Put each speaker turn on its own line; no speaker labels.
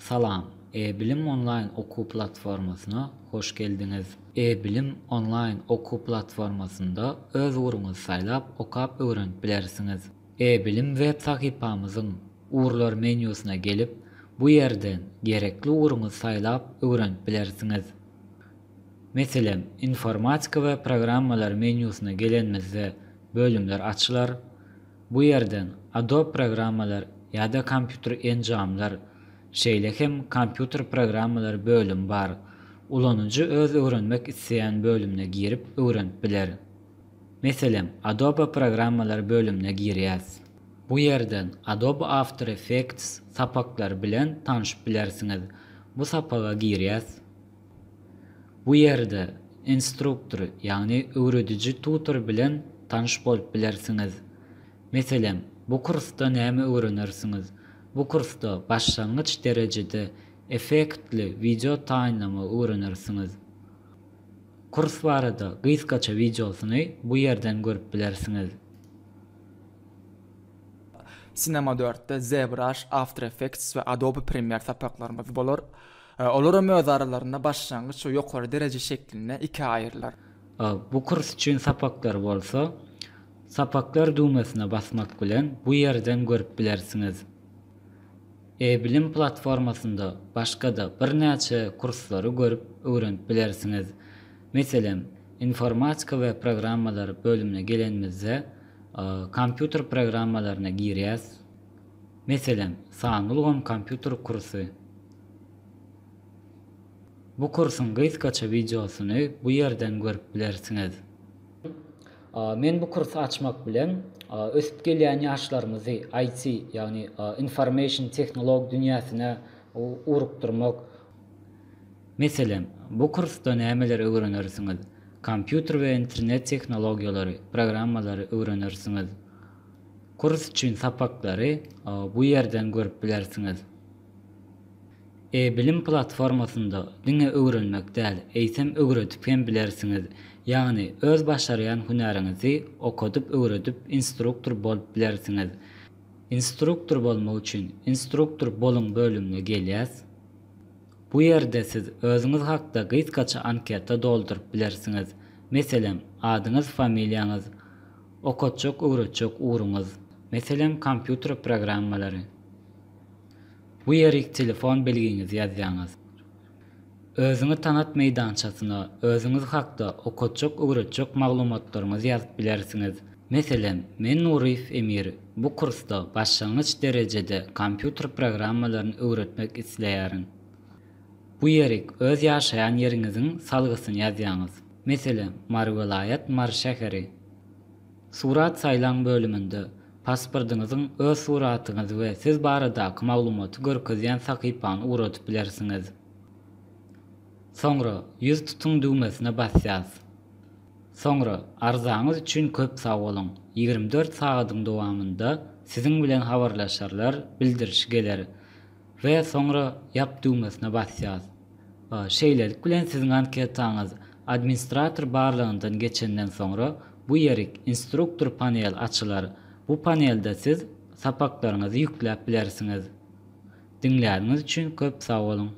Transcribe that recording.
Salam, e-bilim online oku platformasına hoş geldiniz. E-bilim online oku platformasında öz uğrunuzu saylap okap öğrenip bilersiniz. E-bilim web sayfamızın uğurlar menüsüne gelip bu yerden gerekli uğrunuzu saylap öğrenip bilersiniz. Mesela informatika ve programmalar menüsüne gelenmizde bölümler açılar. Bu yerden Adobe programmalar ya da kompüter enjamlar şeýle hem kompüter programmalar bölüm bar. Ulanıcı öz öwrenmek isleýän bölümne girip öwrenip biler. Meselem Adobe programmalar bölümine girýäs. Bu yerden Adobe After Effects sapaklar bilen tanışyp bilersiňiz. Bu sapaga girýäs. Bu yerde instruktor yani öwredici tutor bilen tanış bolup bilersiňiz. Meselem bu kursda näme öwrenirsiňiz? Bu kursda başlangyç derejede effektli video taýinlama öwrenirsiňiz. Kurs barada gysgaça videosyny bu yerden görüp bilersiňiz.
Cinema 4'te ZBrush, After Effects ve Adobe Premiere sapaklarymyz bolar. Olara öz aralarında başlangyç we ýokary dereje şekline iki aýyrlar.
Bu kurs üçin sapaklar bolsa, sapaklar düğmesine basmak bilen bu yerden görüp bilersiňiz. E-bilim platformasında başka da bir näçe kurslary görüp öwrenip bilersiňiz. Meselem informatika we programmalar bölümine gelenmizde kompüter programmalarına girýäs. Meselem sanylgam kompüter kursu. Bu kursun gysgaça videosyny bu yerden görüp bilersiňiz. Men bu kursu açmak bilen ösüp gelýän ýaşlarymyzy IT ýagny information technology dünýäsine urukdurmak. Meselem bu kursda nämeler öwrenirsiňiz? Kompüter we internet tehnologiýalary, programmalary öwrenirsiňiz. Kurs üçin sapaklary bu yerden görüp bilersiňiz. E-bilim platformasında diňe öwrenmek däl, eýsem öwredip hem bilersiňiz. Ýagny öz başarýan hünäriňizi okudyp öwredip instruktor bolup bilersiňiz. Instruktor bolmak üçin instruktor bolun bölümine gelýäs. Bu yerde siz özüňiz hakda gysgaça anketa doldurup bilersiňiz. Meselem adyňyz, familiýaňyz, okutjak, öwretjek uğruňyz. Meselem kompüter programmalary. Bu ýerik telefon bilgiňizi ýazýaňyz. Özüňi tanat meýdançasyna özüňiz hakda okutjak, öwretjek maglumatlaryňyzy ýazyp bilersiňiz. Meselem men Nurif Emir bu kursda başlangyç derejede kompüter programmalaryny öwretmek isleýärin. Bu ýerik öz ýaşaýan ýeriňiziň salgysyny ýazýaňyz. Meselem Mar vilayat, Mar şäheri. Surat saýlan bölüminde pasportyňyzyň öz suratyňyzy we siz baradaky maglumaty görkezýän sakypany uratyp bilersiňiz. Soňra ýüz tutun düğmesine basýas. Soňra arzaňyz üçin köp sag bolun. 24 sagatyň dowamında siziň bilen habarlaşarlar, bildiriş geler we soňra ýap düğmesine basýas. Şeýlelik bilen siziň anketaňyz administrator barlygyndan geçenden soňra bu ýerik instruktor panel açylar. Bu panelde siz sapaklaryňyzy ýükläp bilersiňiz. Dinlädiňiz üçin köp sag bolun.